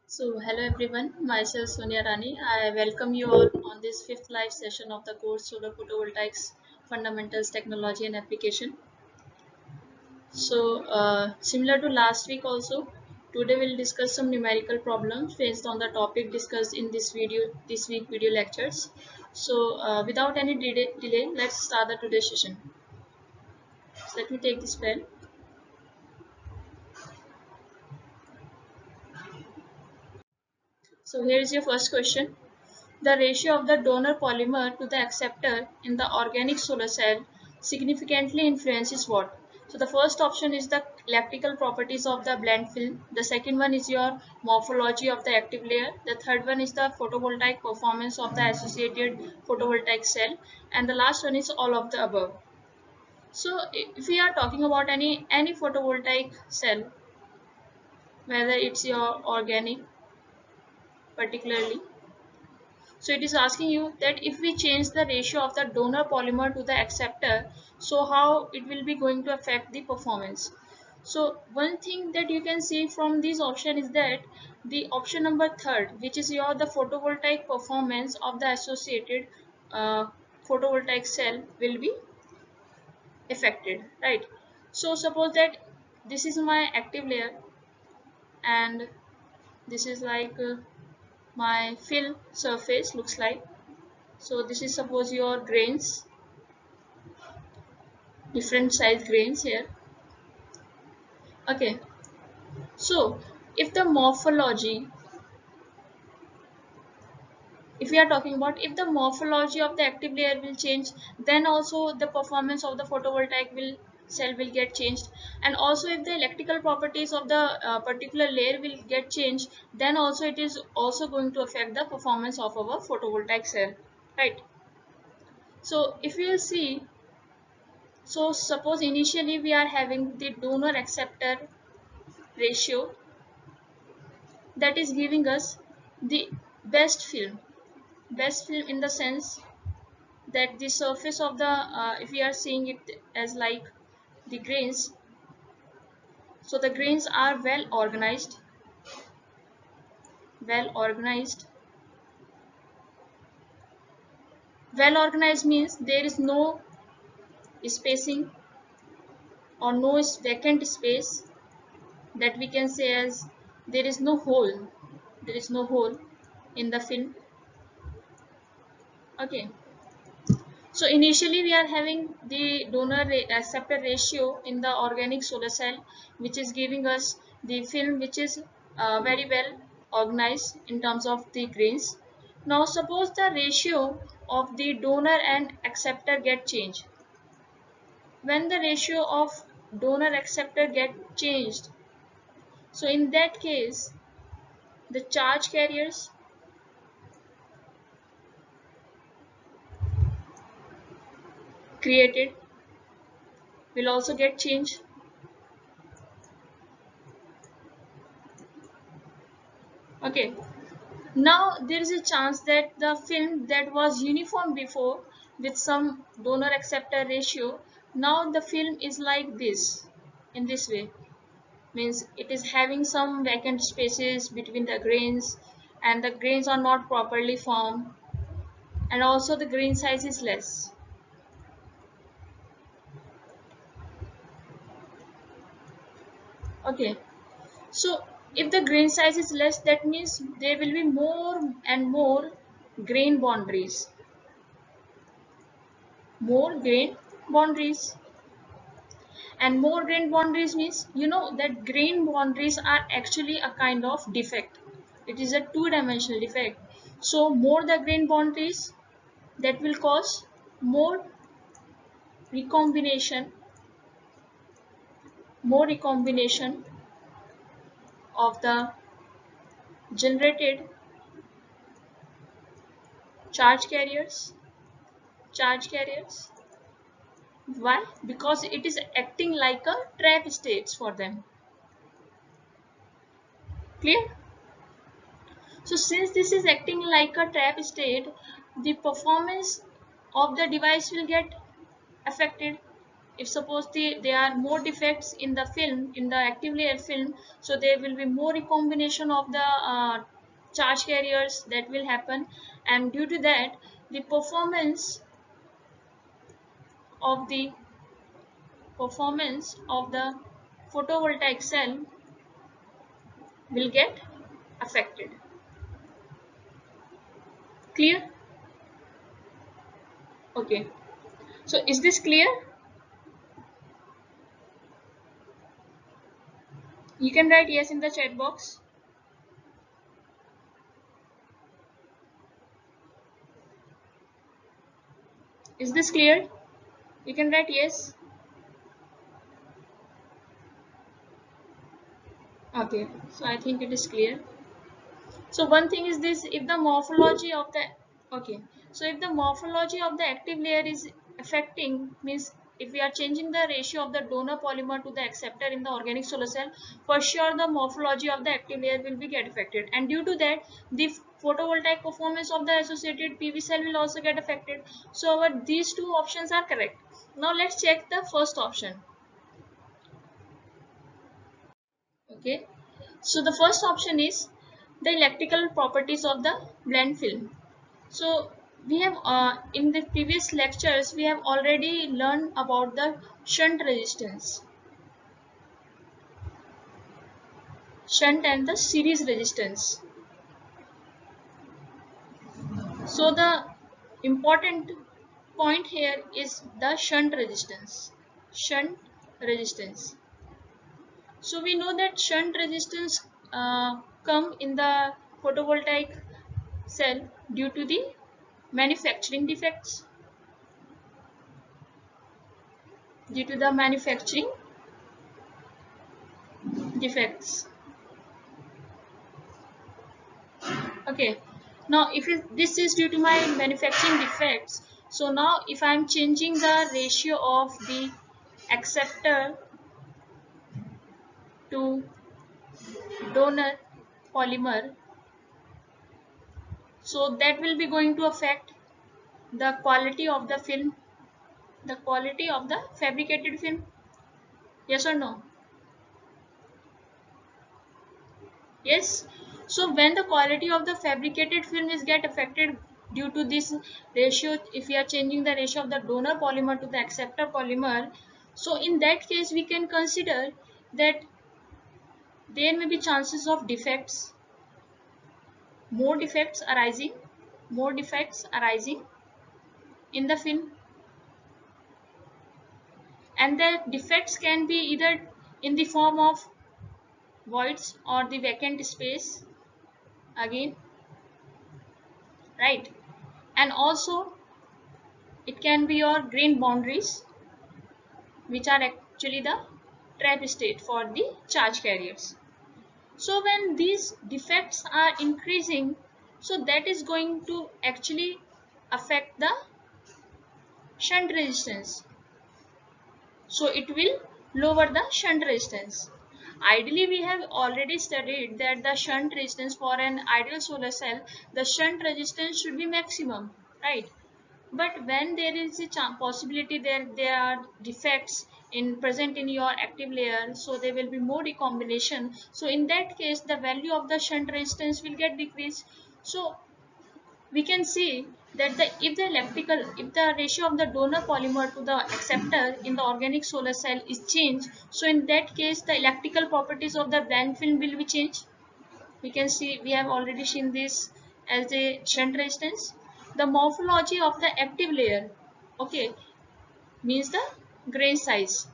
So, hello everyone, myself Sonia Rani. I welcome you all on this fifth live session of the course Solar Photovoltaics Fundamentals, Technology and Application. So, similar to last week also, today we'll discuss some numerical problems based on the topic discussed in this week video lectures. So, without any delay, let's start the today's session. So, let me take this pen. So, here is your first question. The ratio of the donor polymer to the acceptor in the organic solar cell significantly influences what? So the first option is the electrical properties of the blend film. The second one is your morphology of the active layer. The third one is the photovoltaic performance of the associated photovoltaic cell. And the last one is all of the above. So if we are talking about any photovoltaic cell, whether it's your organic particularly, so it is asking you that if we change the ratio of the donor polymer to the acceptor, so how it will be going to affect the performance. So one thing that you can see from this option is that the option number third, which is your the photovoltaic performance of the associated photovoltaic cell will be affected, right? So suppose that this is my active layer and this is like my fill surface looks like. So this is suppose your grains, different size grains here. Okay, so if the morphology, if we are talking about if the morphology of the active layer will change, then also the performance of the photovoltaic cell will get changed. And also if the electrical properties of the particular layer will get changed, then also it is also going to affect the performance of our photovoltaic cell, right? So if you will see, so suppose initially we are having the donor acceptor ratio that is giving us the best film in the sense that the surface of the if we are seeing it as like the grains, so the grains are well organized means there is no spacing or no vacant space, that we can say as there is no hole in the film. Okay, so initially we are having the donor acceptor ratio in the organic solar cell, which is giving us the film which is very well organized in terms of the grains. Now suppose the ratio of the donor and acceptor get changed. When the ratio of donor acceptor get changed, so in that case the charge carriers created will also get changed. Okay, now there is a chance that the film that was uniform before with some donor acceptor ratio, now the film is like this, in this way, means it is having some vacant spaces between the grains and the grains are not properly formed, and also the grain size is less. Okay, so if the grain size is less, that means there will be more and more grain boundaries, more grain boundaries. And more grain boundaries means, you know that grain boundaries are actually a kind of defect. It is a two-dimensional defect. So more the grain boundaries, that will cause more recombination, more recombination of the generated charge carriers. Charge carriers. Why? Because it is acting like a trap states for them. Clear? So since this is acting like a trap state, the performance of the device will get affected. if suppose there are more defects in the film, in the active layer film, so there will be more recombination of the charge carriers that will happen, and due to that the performance of the photovoltaic cell will get affected. Clear? Okay, so is this clear? You can write yes in the chat box. Is this clear? You can write yes. Okay, so I think it is clear. So one thing is this, if the morphology of the active layer is affecting, means if we are changing the ratio of the donor polymer to the acceptor in the organic solar cell, for sure the morphology of the active layer will be get affected, and due to that the photovoltaic performance of the associated PV cell will also get affected. So these two options are correct. Now let's check the first option. Okay, so the first option is the electrical properties of the blend film. So we have in the previous lectures we have already learned about the shunt resistance, shunt and the series resistance. So the important point here is the shunt resistance. Shunt resistance. So we know that shunt resistance come in the photovoltaic cell due to the manufacturing defects. Due to the manufacturing defects. Okay, now if this is due to my manufacturing defects, so now if I am changing the ratio of the acceptor to donor polymer, so that will be going to affect the quality of the film, the quality of the fabricated film. Yes or no? Yes. So when the quality of the fabricated film is get affected due to this ratio, if we are changing the ratio of the donor polymer to the acceptor polymer, so in that case we can consider that there may be chances of defects, more defects arising, more defects arising in the film, and the defects can be either in the form of voids or the vacant space again, right? And also it can be your grain boundaries, which are actually the trap state for the charge carriers. So when these defects are increasing, so that is going to actually affect the shunt resistance. So it will lower the shunt resistance. Ideally, we have already studied that the shunt resistance for an ideal solar cell, the shunt resistance should be maximum, right? But when there is a possibility there are defects in present in your active layer, so there will be more recombination. So in that case, the value of the shunt resistance will get decreased. So we can see that if the ratio of the donor polymer to the acceptor in the organic solar cell is changed, so in that case the electrical properties of the blend film will be changed. We can see we have already seen this as a shunt resistance. The morphology of the active layer, okay, means the grain size.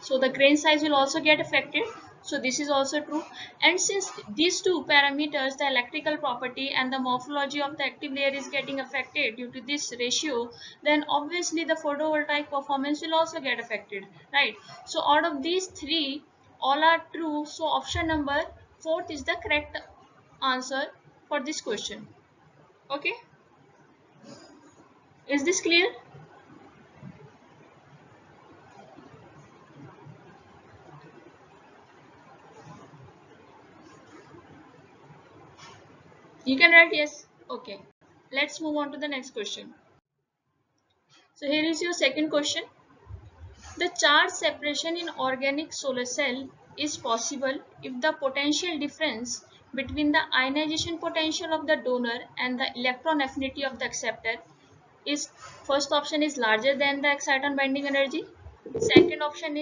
So the grain size will also get affected. So this is also true. And since these two parameters, the electrical property and the morphology of the active layer is getting affected due to this ratio, then obviously the photovoltaic performance will also get affected, right? So out of these three, all are true. So option number 4 is the correct answer for this question. Okay, is this clear? You can write yes. Okay, let's move on to the next question. So here is your second question. The charge separation in organic solar cell is possible if the potential difference between the ionization potential of the donor and the electron affinity of the acceptor is, first option is larger than the exciton binding energy, second option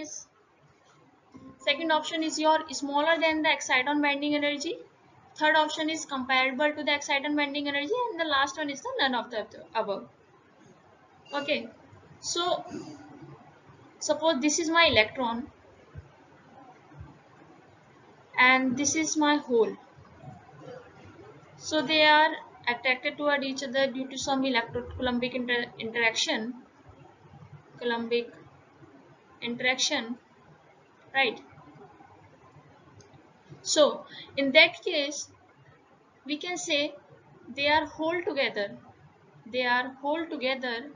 is your smaller than the exciton binding energy, third option is comparable to the exciton binding energy, and the last one is the none of the above. Okay, so suppose this is my electron and this is my hole. So they are attracted toward each other due to some electrocoulombic interaction, right? So in that case, we can say they are hole together. They are hole together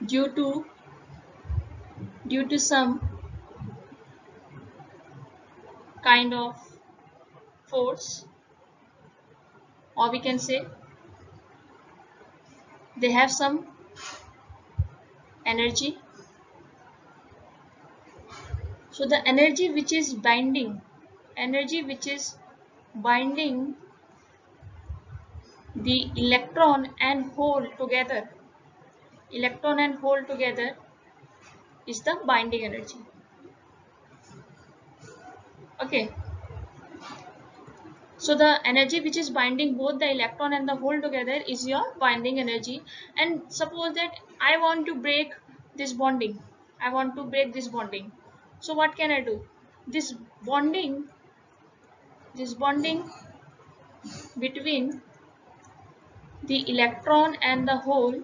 due to some kind of force, or we can say they have some energy. So the energy which is binding the electron and hole together is the binding energy. Okay, so the energy which is binding both the electron and the hole together is your binding energy. And suppose that I want to break this bonding. So what can I do? This bonding between the electron and the hole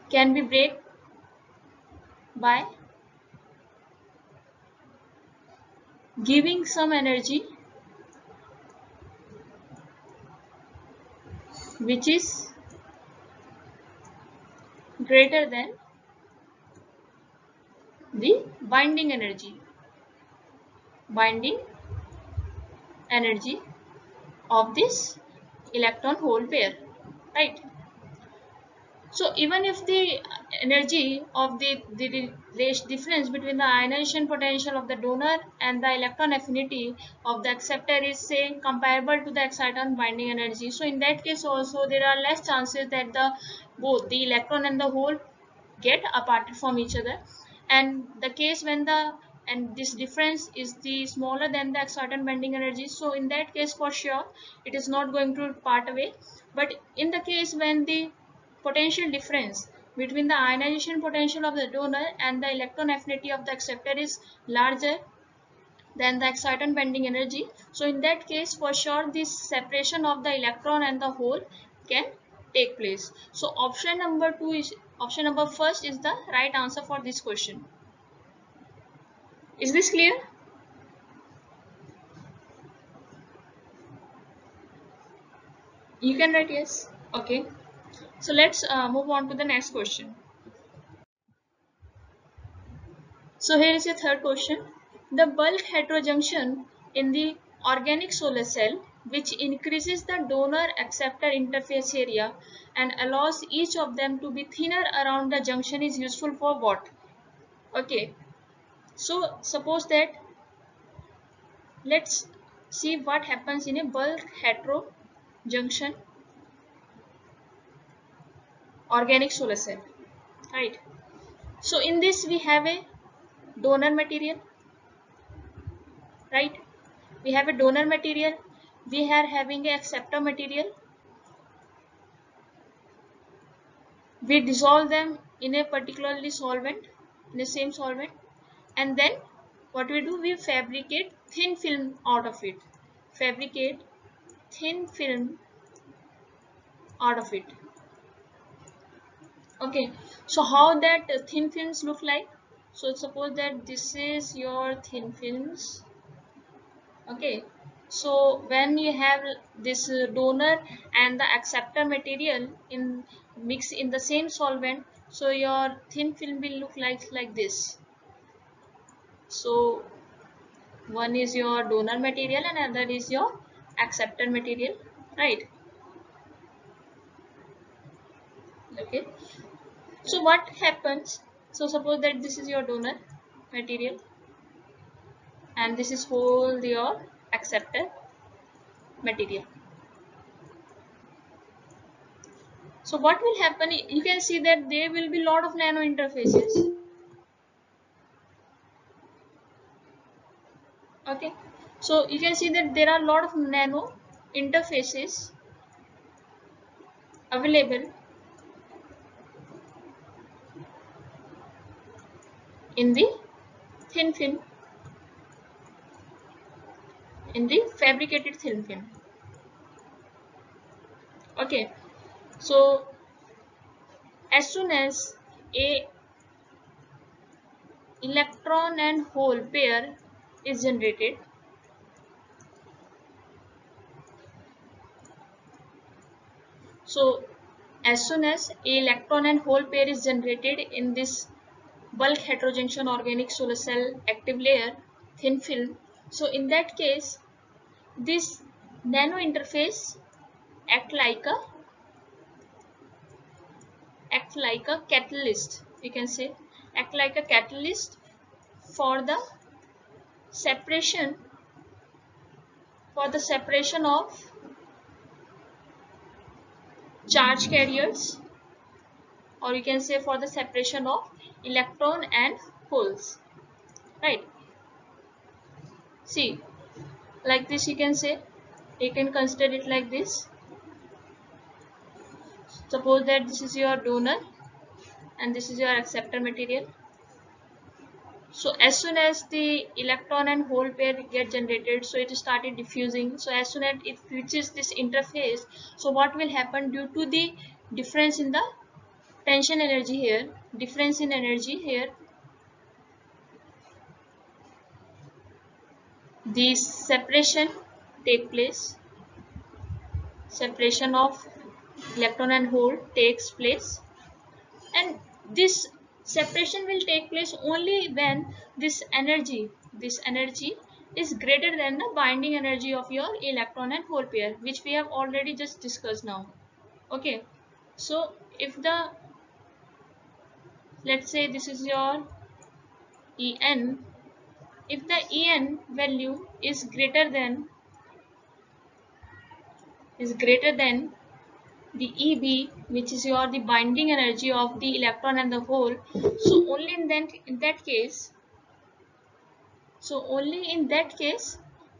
can be break by giving some energy which is greater than the binding energy of this electron hole pair, right? So even if the energy of the difference between the ionization potential of the donor and the electron affinity of the acceptor is, say, comparable to the exciton binding energy, so in that case also there are less chances that both the electron and the hole get apart from each other. And the case when this difference is the smaller than the exciton binding energy, so in that case for sure it is not going to part away. But in the case when the potential difference between the ionization potential of the donor and the electron affinity of the acceptor is larger than the exciton binding energy, so in that case for sure this separation of the electron and the hole can take place. So option number first is the right answer for this question. Is this clear? You can write yes. Okay, so let's move on to the next question. So here is your third question. The bulk heterojunction in the organic solar cell, which increases the donor acceptor interface area and allows each of them to be thinner around the junction, is useful for what? Okay, so suppose that, let's see what happens in a bulk heterojunction organic solar cell, right? So in this we have a donor material, right? We have a donor material, we are having a acceptor material. We dissolve them in a particularly solvent, in the same solvent, and then what we do, we fabricate thin film out of it. Okay, so how that thin films look like? So suppose that this is your thin films. Okay, so when you have this donor and the acceptor material mix in the same solvent, so your thin film will look like this. So one is your donor material and another is your acceptor material, right? Okay, so what happens, so suppose that this is your donor material and this is whole your acceptor material. So what will happen, you can see that there will be lot of nano interfaces. Okay, so you can see that there are a lot of nano interfaces available in the thin film, in the fabricated thin film. Okay, so as soon as a electron and hole pair is generated, so as soon as a electron and hole pair is generated in this bulk heterojunction organic solar cell active layer thin film, so in that case this nano interface act like a catalyst, we can say act like a catalyst for the separation of charge carriers, or you can say for the separation of electron and holes, right? See, like this, you can say, you can consider it like this. Suppose that this is your donor and this is your acceptor material. So as soon as the electron and hole pair get generated, so it started diffusing. So as soon as it reaches this interface, so what will happen, due to the difference in the tension energy here, difference in energy here, the separation take place, separation of electron and hole takes place, and this separation will take place only when this energy is greater than the binding energy of your electron and hole pair, which we have already just discussed now. Okay, so if the, let's say this is your En, if the En value is greater than the Eb, which is your the binding energy of the electron and the hole, so only in that case,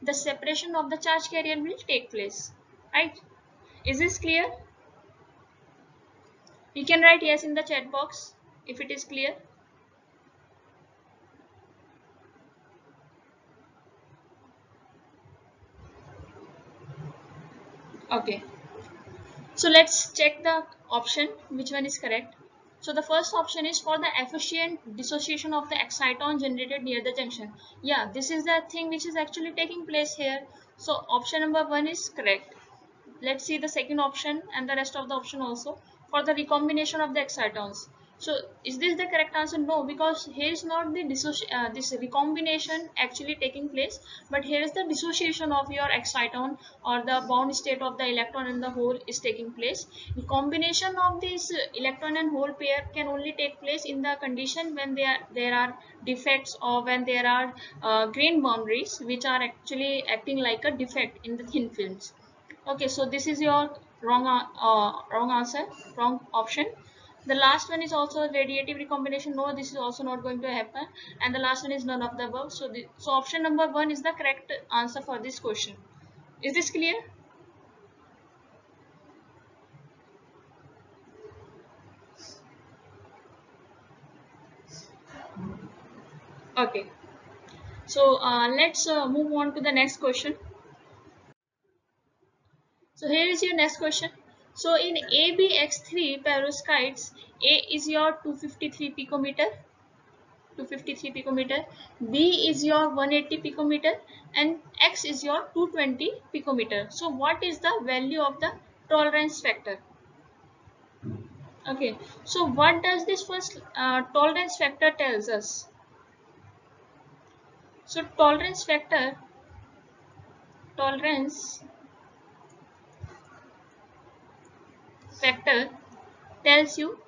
the separation of the charge carrier will take place, right? Is this clear? You can write yes in the chat box if it is clear. Okay, so let's check the option which one is correct. So the first option is for the efficient dissociation of the exciton generated near the junction. Yeah, this is the thing which is actually taking place here. So option number 1 is correct. Let's see the second option and the rest of the option also. For the recombination of the excitons, so is this the correct answer? No, because here is not the this recombination actually taking place, but here is the dissociation of your exciton, or the bound state of the electron and the hole is taking place. The combination of this electron and hole pair can only take place in the condition when there are defects, or when there are grain boundaries which are actually acting like a defect in the thin films. Okay, so this is your wrong answer, wrong option. The last one is also radiative recombination. No, this is also not going to happen. And the last one is none of the above. So so option number 1 is the correct answer for this question. Is this clear? Okay, so let's move on to the next question. So here is your next question. So in ABX3 perovskites, A is your 253 picometer, B is your 180 picometer, and X is your 220 picometer. So what is the value of the tolerance factor? Okay, so what does this first tolerance factor tells us? So tolerance factor tells you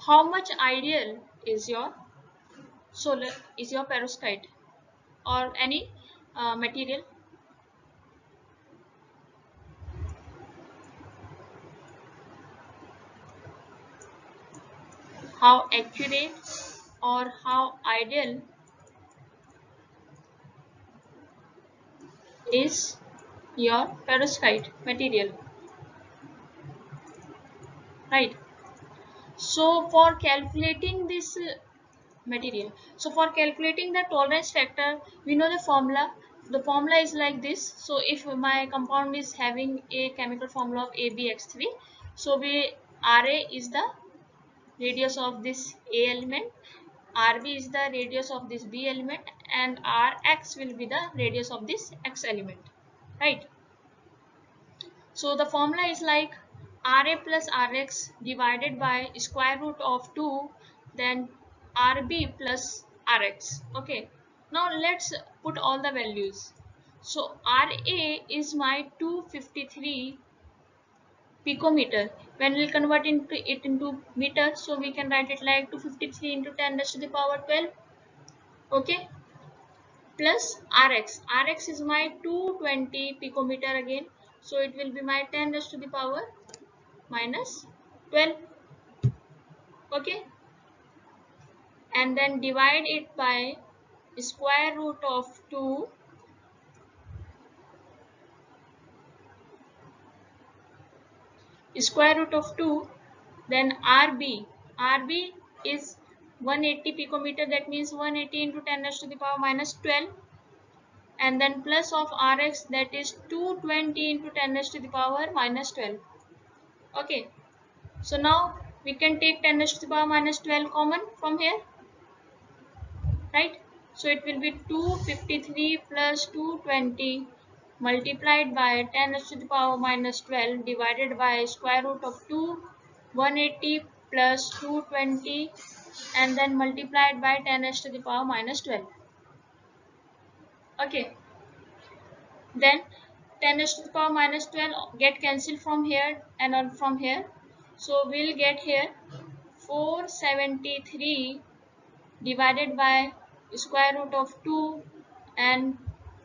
how much ideal is your perovskite or any material. How accurate or how ideal is your perovskite material, right? So for calculating this material, so for calculating the tolerance factor, we know the formula. The formula is like this. So if my compound is having a chemical formula of ABX3, so Ra is the radius of this A element, Rb is the radius of this B element, and Rx will be the radius of this X element, right? So the formula is like Ra plus Rx divided by square root of 2, then Rb plus Rx. Okay. Now let's put all the values. So Ra is my 253 picometer. When we'll convert it into meters, so we can write it like 253 into 10 raised to the power 12. Okay. Plus Rx. Rx is my 220 picometer again. So it will be my 10 raised to the power minus 12. Okay. And then divide it by square root of 2. Square root of 2. Then Rb. Rb is 180 picometer. That means 180 into 10 raised to the power minus 12. And then plus of Rx, that is 220 into 10 raised to the power minus 12. Okay. So now we can take 10 raised to the power minus 12 common from here, right? So it will be 253 plus 220 multiplied by 10 raised to the power minus 12 divided by square root of 2, 180 plus 220, and then multiplied by 10 raised to the power minus 12. Okay. Then 10 raised to the power minus 12 get cancelled from here and from here. So we'll get here 473 divided by square root of 2 and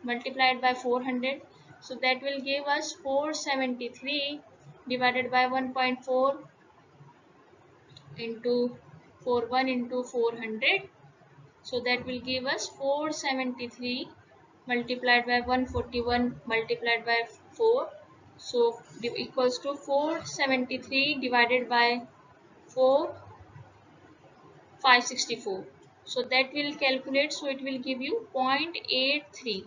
multiplied by 400. So that will give us 473 divided by 1.4 into 41 into 400. So that will give us 473 multiplied by 141 multiplied by 4. So equals to 473 divided by 4, 564. So that will calculate. So it will give you 0.83.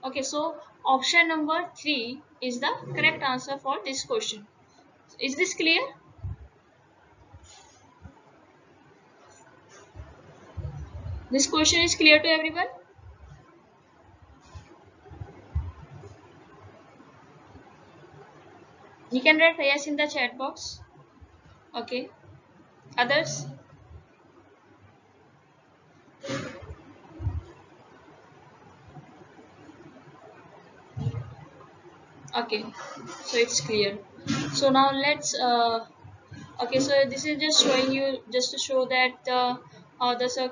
Okay, so option number 3 is the correct answer for this question. Is this clear? This question is clear to everyone? You can write yes in the chat box. Okay. Others? Okay. So it's clear. So now let's okay, so this is just showing you, just to show that how does a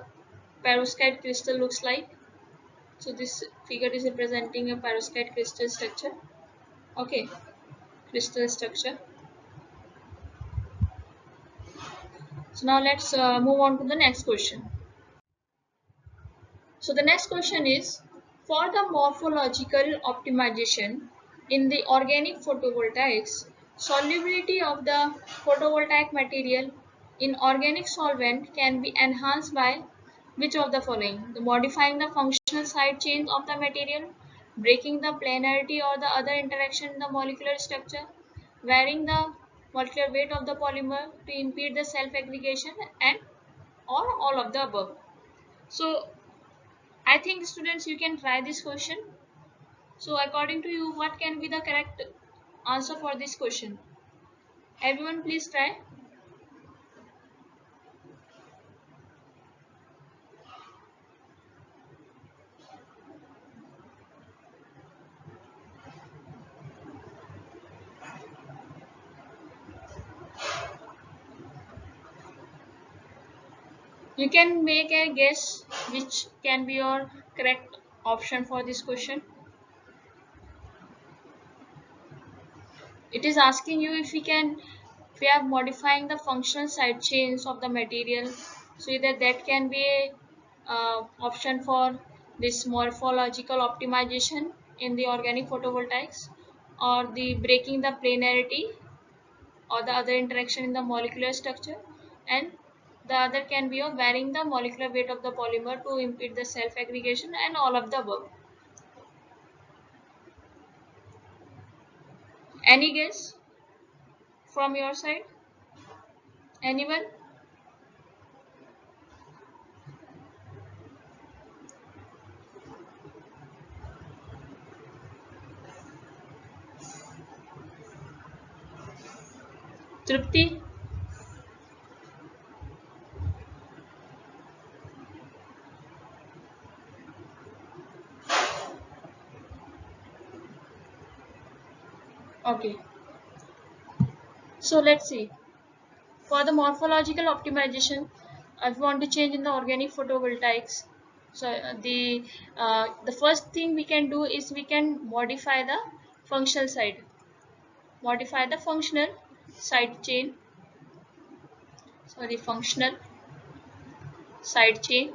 perovskite crystal looks like. So this figure is representing a perovskite crystal structure. Okay, crystal structure. So now let's move on to the next question. So the next question is, for the morphological optimization in the organic photovoltaics, solubility of the photovoltaic material in organic solvent can be enhanced by which of the following? The modifying the functional side chains of the material, breaking the planarity or the other interaction in the molecular structure, varying the molecular weight of the polymer to impede the self-aggregation, and or all of the above. So I think students, you can try this question. So according to you, what can be the correct answer for this question? Everyone please try. You can make a guess which can be your correct option for this question. It is asking you if we are modifying the functional side chains of the material. So either that can be a option for this morphological optimization in the organic photovoltaics, or the breaking the planarity or the other interaction in the molecular structure, and the other can be of varying the molecular weight of the polymer to impede the self aggregation, and all of the above. Any guess from your side? Anyone? Trupti? Okay. So let's see. For the morphological optimization, if you want to change in the organic photovoltaics, so the first thing we can do is we can modify the functional side. Modify the functional side chain. Sorry, functional side chain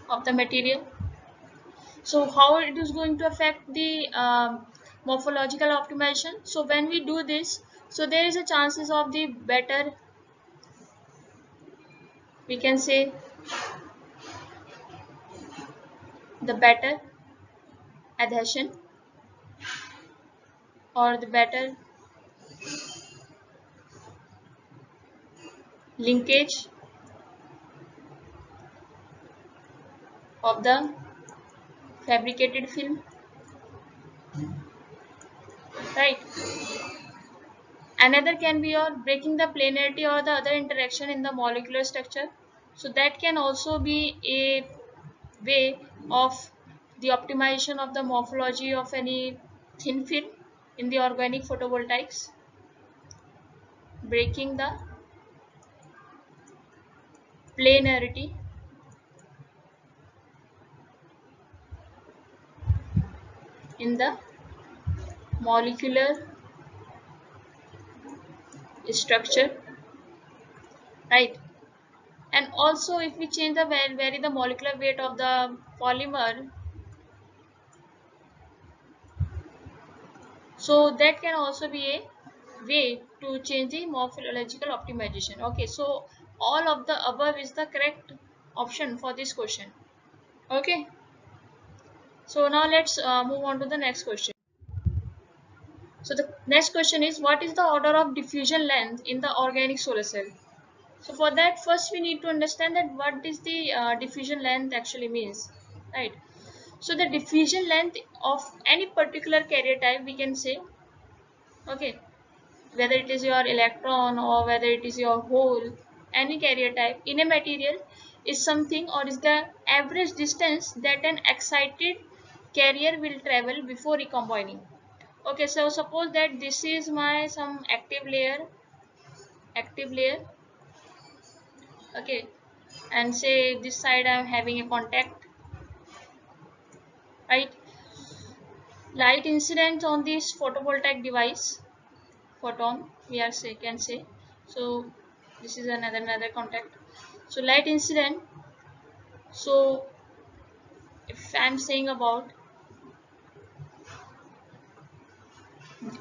of the material. So how it is going to affect the morphological optimization? So when we do this, so there is a chances of the better, we can say, the better adhesion or the better linkage of the fabricated film, right? Another can be your breaking the planarity or the other interaction in the molecular structure. So that can also be a way of the optimization of the morphology of any thin film in the organic photovoltaics. Breaking the planarity in the molecular structure, right? And also if we change the vary the molecular weight of the polymer, so that can also be a way to change the morphological optimization. Okay, so all of the above is the correct option for this question. Okay, so now let's move on to the next question. So the next question is, what is the order of diffusion length in the organic solar cell? So for that, first we need to understand that what is the diffusion length actually means, right? So the diffusion length of any particular carrier type, we can say, okay, whether it is your electron or whether it is your hole, any carrier type in a material is something, or is the average distance that an excited carrier will travel before recombining. Okay, so suppose that this is my some active layer, okay, and say this side I am having a contact, right? Light incident on this photovoltaic device, photon we are say can say. So this is another contact. So light incident. So if I'm saying about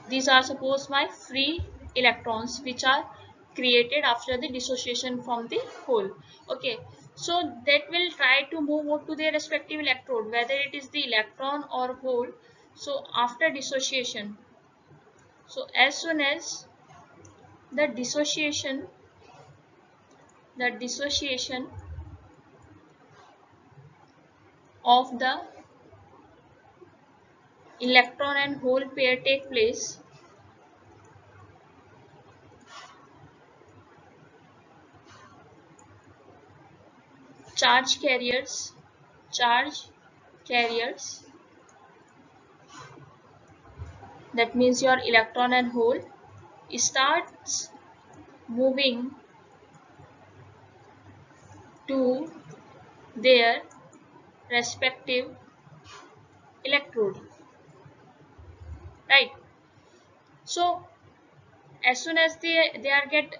these are suppose my free electrons which are created after the dissociation from the hole. Okay, so that will try to move on to their respective electrode, whether it is the electron or hole. So after dissociation, so as soon as the dissociation of the electron and hole pair take place, charge carriers charge carriers, that means your electron and hole, starts moving to their respective electrode, right? So as soon as they are get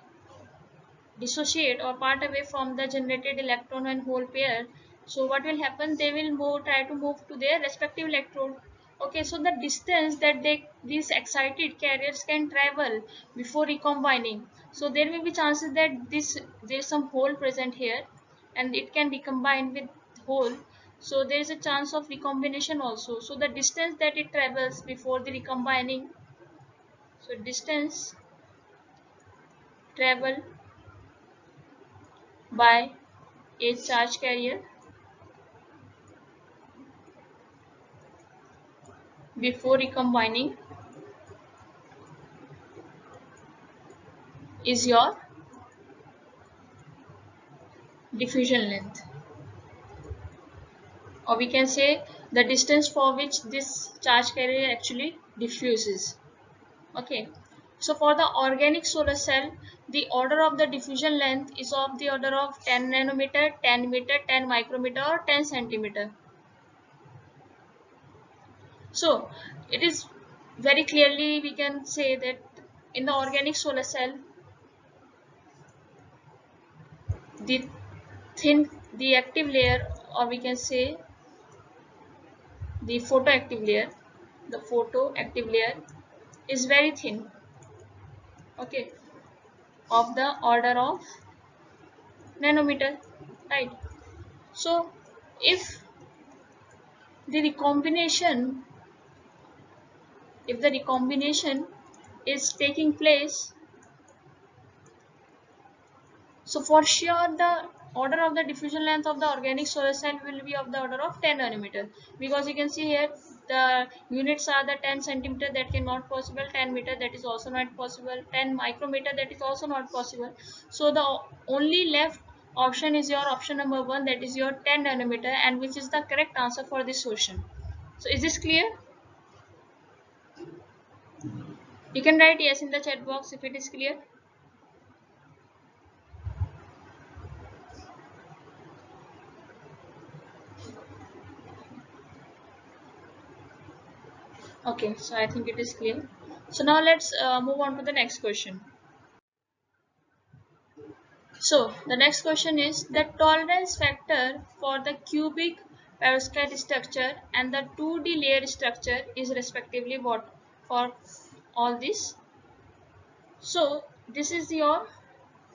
dissociate or part away from the generated electron and hole pair, so what will happen, they will try to move to their respective electrode. Okay, so the distance that these excited carriers can travel before recombining, so there may be chances that there's some hole present here and it can recombine with hole, so there is a chance of recombination also. So the distance that it travels before the recombining, so distance travel by a charge carrier before recombining is your diffusion length, or we can say the distance for which this charge carrier actually diffuses. Okay, so for the organic solar cell, the order of the diffusion length is of the order of 10 nanometer, 10 meter, 10 micrometer or 10 centimeter. So it is very clearly we can say that in the organic solar cell, the the active layer, or we can say the photoactive layer is very thin, okay, of the order of nanometer, right? So if the recombination is taking place, so for sure the order of the diffusion length of the organic solar cell will be of the order of 10 nanometer, because you can see here the units are the 10 centimeter, that cannot possible, 10 meter, that is also not possible, 10 micrometer, that is also not possible. So the only left option is your option number 1, that is your 10 nanometer, and which is the correct answer for this question. So is this clear? You can write yes in the chat box if it is clear. Okay, so I think it is clear. So now let's move on to the next question. So the next question is the tolerance factor for the cubic perovskite structure and the 2D layer structure is respectively what for all this? So this is your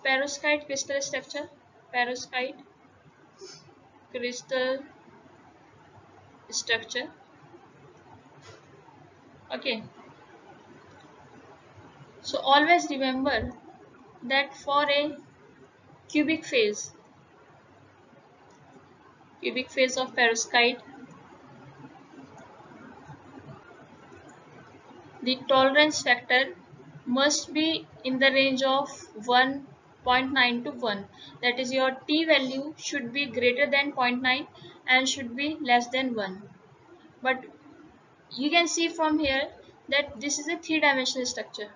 perovskite crystal structure, perovskite crystal structure. Okay, so always remember that for a cubic phase of perovskite, the tolerance factor must be in the range of 1.9 to 1. That is, your t value should be greater than 0.9 and should be less than 1. But you can see from here that this is a three-dimensional structure,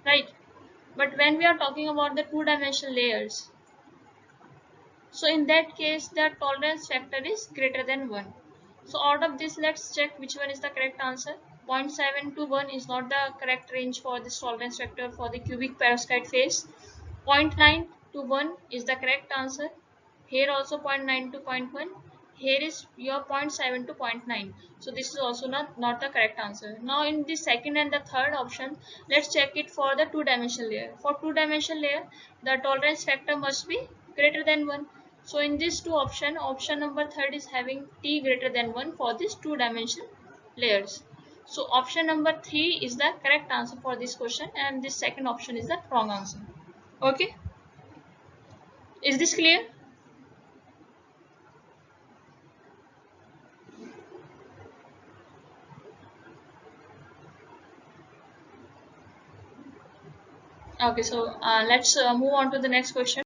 right? But when we are talking about the two-dimensional layers, so in that case the tolerance factor is greater than 1. So out of this, let's check which one is the correct answer. 0.7 to 1 is not the correct range for this tolerance factor for the cubic perovskite phase. 0.9 to 1 is the correct answer. Here also 0.9 to 0.1. Here is your 0.7 to 0.9. So this is also not the correct answer. Now in the second and the third option, let's check it for the two-dimensional layer. For two-dimensional layer, the tolerance factor must be greater than 1. So in these two options, option number third is having t greater than 1 for these two-dimensional layers. So option number 3 is the correct answer for this question, and this second option is the wrong answer. Okay, is this clear? Okay, so let's move on to the next question.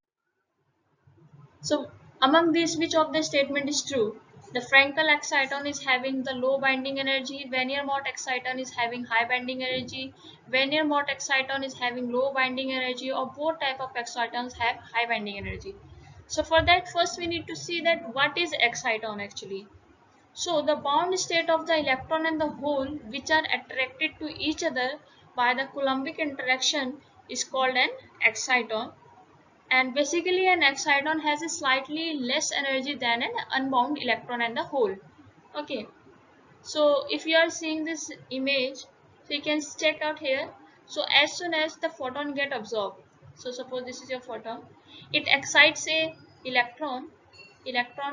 So among these, which of the statement is true? The Frankel exciton is having the low binding energy, Vanier Mott exciton is having high binding energy, Vanier Mott exciton is having low binding energy, or both type of excitons have high binding energy. So for that, first we need to see that what is exciton actually. So the bound state of the electron and the hole which are attracted to each other by the Coulombic interaction is called an exciton. And basically an exciton has a slightly less energy than an unbound electron and the hole. Okay. So if you are seeing this image, so you can check out here. So as soon as the photon get absorbed, so suppose this is your photon, it excites a electron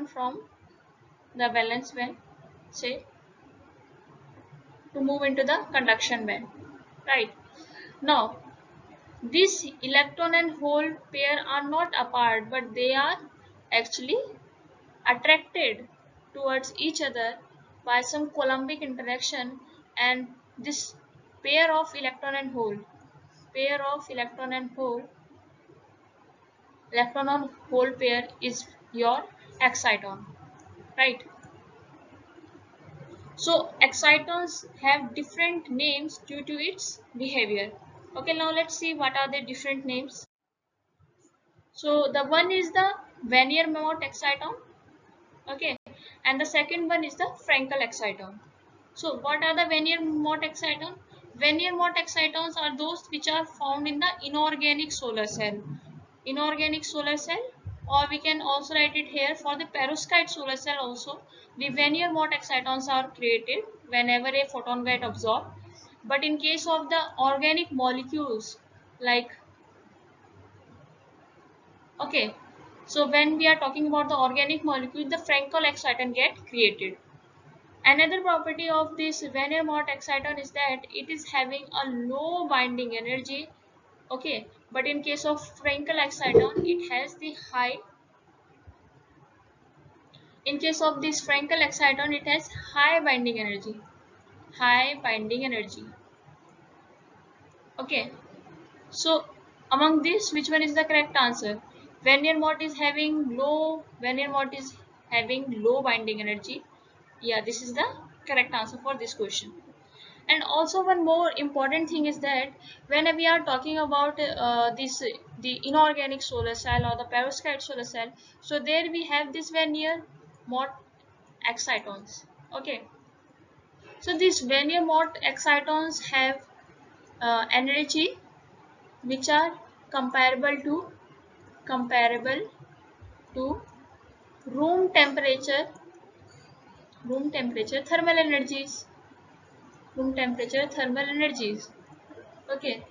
from the valence band, say, to move into the conduction band, right? Now this electron and hole pair are not apart, but they are actually attracted towards each other by some Coulombic interaction, and this pair of electron and hole electron and hole pair is your exciton, right? So excitons have different names due to its behavior. Okay, now let's see what are the different names. So the one is the Vannier-Mott exciton, okay, and the second one is the Frankel exciton. So what are the Vannier-Mott exciton? Vannier-Mott excitons are those which are found in the inorganic solar cell. Inorganic solar cell, or we can also write it here for the perovskite solar cell also. The Vannier-Mott excitons are created whenever a photon get absorbed. But in case of the organic molecules, like, okay, so when we are talking about the organic molecule, the Frankel exciton get created. Another property of this Vannier-Mott exciton is that it is having a low binding energy, okay, but in case of Frankel exciton, it has the high. In case of this Frankel exciton, it has high binding energy. High binding energy. Okay. So among this, which one is the correct answer? Vannier-Mott is having low. Vannier-Mott is having low binding energy. Yeah, this is the correct answer for this question. And also one more important thing is that when we are talking about the inorganic solar cell or the perovskite solar cell, so there we have this Vannier-Mott excitons. Okay, so these Vannier-Mott excitons have energy which are comparable to room temperature thermal energies. Okay,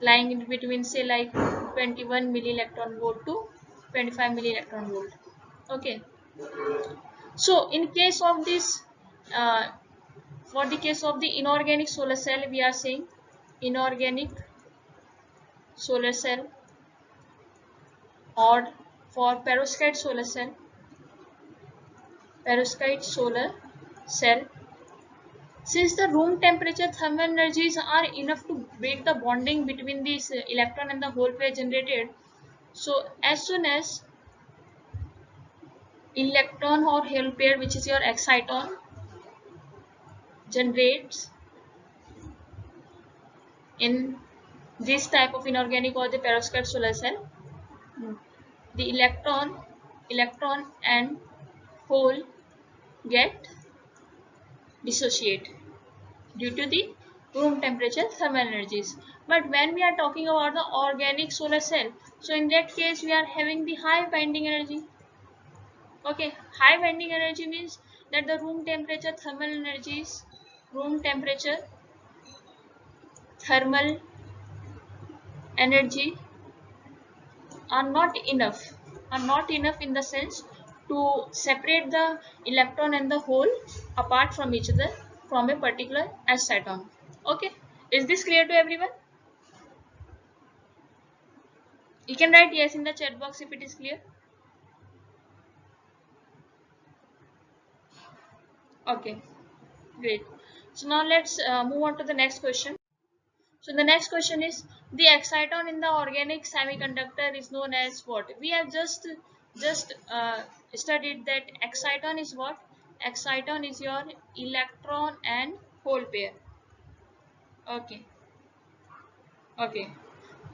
lying in between, say, like 21 milli electron volt to 25 milli electron volt. Okay, so in case of this, uh, for the case of the inorganic solar cell, we are saying inorganic solar cell, or for perovskite solar cell, since the room temperature thermal energies are enough to break the bonding between this electron and the hole pair generated, so as soon as electron or hole pair, which is your exciton, generates in this type of inorganic or the perovskite solar cell, the electron and hole get dissociate due to the room temperature thermal energies. But when we are talking about the organic solar cell, so in that case we are having the high binding energy. Okay, high binding energy means that the room temperature thermal energy are not enough in the sense to separate the electron and the hole apart from each other from a particular exciton. Okay, is this clear to everyone? You can write yes in the chat box if it is clear. Okay, great. So now let's move on to the next question. So the next question is, the exciton in the organic semiconductor is known as what? We have just studied that exciton is what? Exciton is your electron and hole pair. Okay. Okay.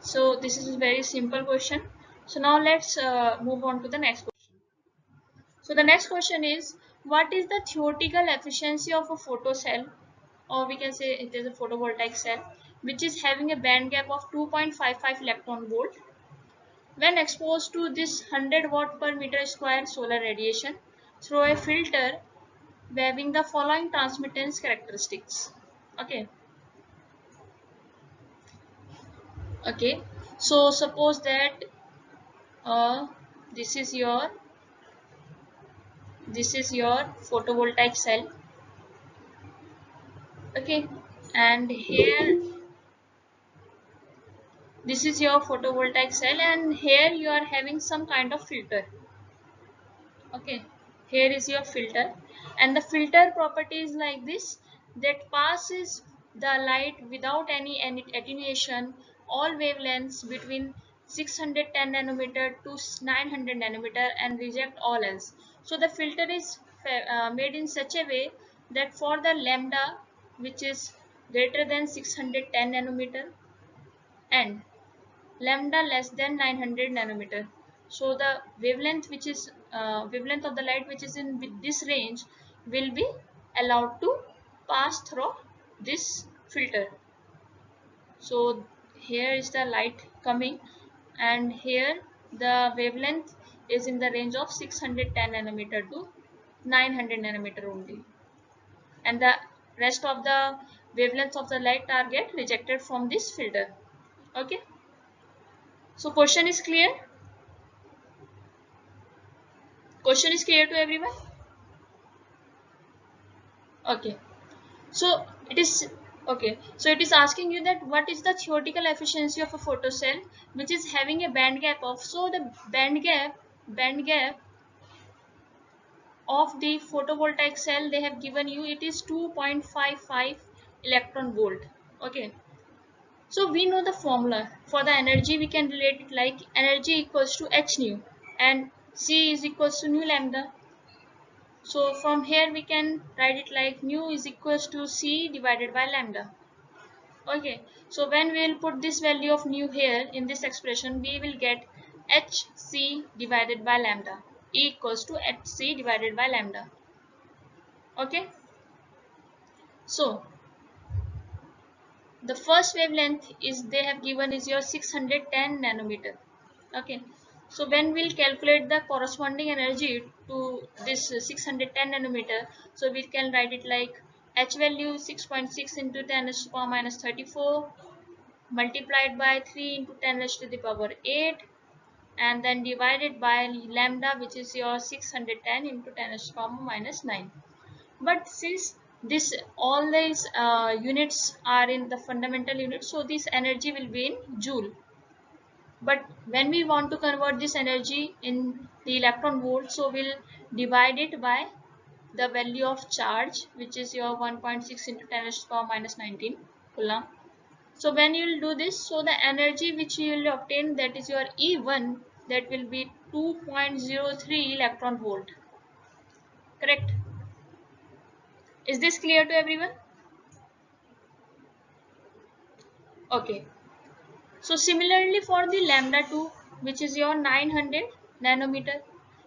So this is a very simple question. So now let's move on to the next question. So the next question is, what is the theoretical efficiency of a photocell, or we can say it is a photovoltaic cell, which is having a band gap of 2.55 electron volt when exposed to this 100 watt per meter square solar radiation through a filter having the following transmittance characteristics. Okay. Okay. So suppose that uh, this is your photovoltaic cell. Okay, and here this is your photovoltaic cell, and here you are having some kind of filter. Okay, here is your filter, and the filter property is like this, that passes the light without any attenuation all wavelengths between 610 nanometer to 900 nanometer and reject all else. So the filter is made in such a way that for the lambda, which is greater than 610 nanometer, and lambda less than 900 nanometer, so the wavelength which is wavelength of the light which is in this range will be allowed to pass through this filter. So here is the light coming, and here the wavelength is in the range of 610 nanometer to 900 nanometer only, and the rest of the wavelengths of the light are get rejected from this filter. Okay, so question is clear? Question is clear to everyone? Okay. So it is okay. So it is asking you that what is the theoretical efficiency of a photocell which is having a band gap of, so the band gap of the photovoltaic cell they have given you, it is 2.55 electron volt. Okay. So we know the formula for the energy. We can relate it like energy equals to h nu and C is equals to nu lambda. So from here we can write it like nu is equals to C divided by lambda. Okay, so when we will put this value of nu here in this expression, we will get Hc divided by lambda, E equals to Hc divided by lambda. Okay, so the first wavelength is they have given is your 610 nanometer. Okay, so when we'll calculate the corresponding energy to this 610 nanometer, so we can write it like H value 6.6 into 10 raised to the power minus 34 multiplied by 3 into 10 raised to the power 8, and then divided by lambda, which is your 610 into 10 raised to the power minus 9. But since this all these units are in the fundamental unit, so this energy will be in joule. But when we want to convert this energy in the electron volt, so we'll divide it by the value of charge, which is your 1.6 into 10 raised to the power minus 19 coulomb. So when you will do this, so the energy which you will obtain, that is your E1, that will be 2.03 electron volt. Correct? Is this clear to everyone? Okay. So similarly for the lambda 2, which is your 900 nanometer,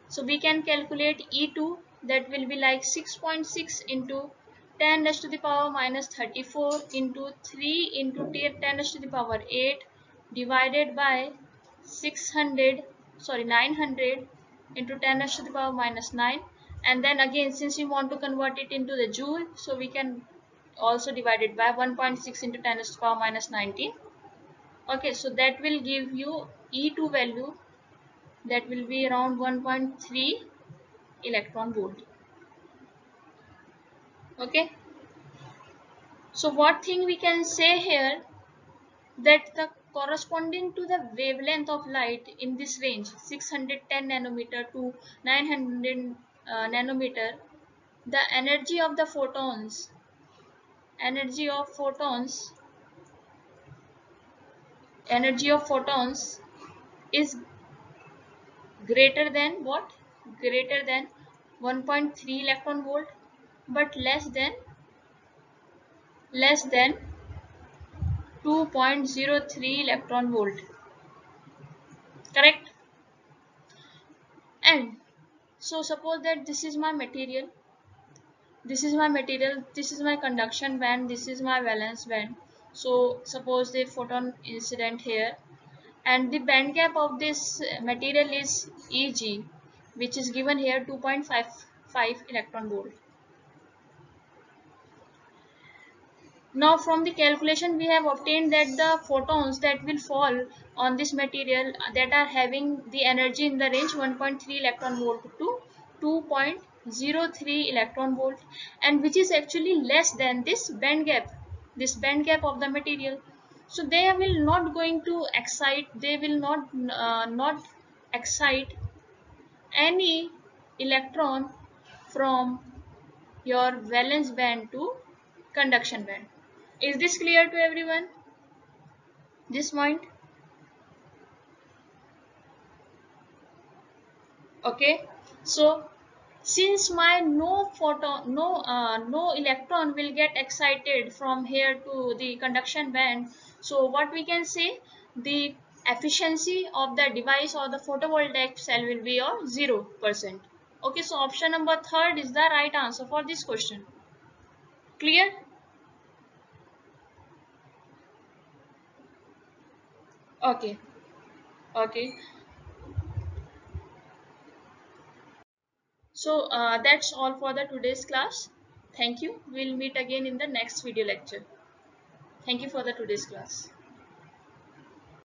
so we can calculate E2, that will be like 6.6 into 10 raised to the power minus 34 into 3 into 10 raised to the power 8 divided by 900 into 10 raised to the power minus 9, and then again since we want to convert it into the joule, so we can also divide it by 1.6 into 10 raised to the power minus 19. Okay, so that will give you E2 value, that will be around 1.3 electron volt. Okay, so what thing we can say here, that the corresponding to the wavelength of light in this range 610 nanometer to 900 nanometer, the energy of photons is greater than what? Greater than 1.3 electron volt, but less than 2.03 electron volt. Correct? And so suppose that this is my material, this is my material, this is my conduction band, this is my valence band. So suppose the photon incident here, and the band gap of this material is Eg, which is given here 2.55 electron volt. Now from the calculation we have obtained that the photons that will fall on this material that are having the energy in the range 1.3 electron volt to 2.03 electron volt, and which is actually less than this band gap of the material. So they will not going to excite, they will not excite any electron from your valence band to conduction band. Is this clear to everyone? This point? Okay. So since my no photon, no electron will get excited from here to the conduction band, so what we can say, the efficiency of the device or the photovoltaic cell will be of 0%. Okay, so option number 3 is the right answer for this question. Clear? Okay. Okay. So that's all for the today's class. Thank you. We'll meet again in the next video lecture. Thank you for the today's class.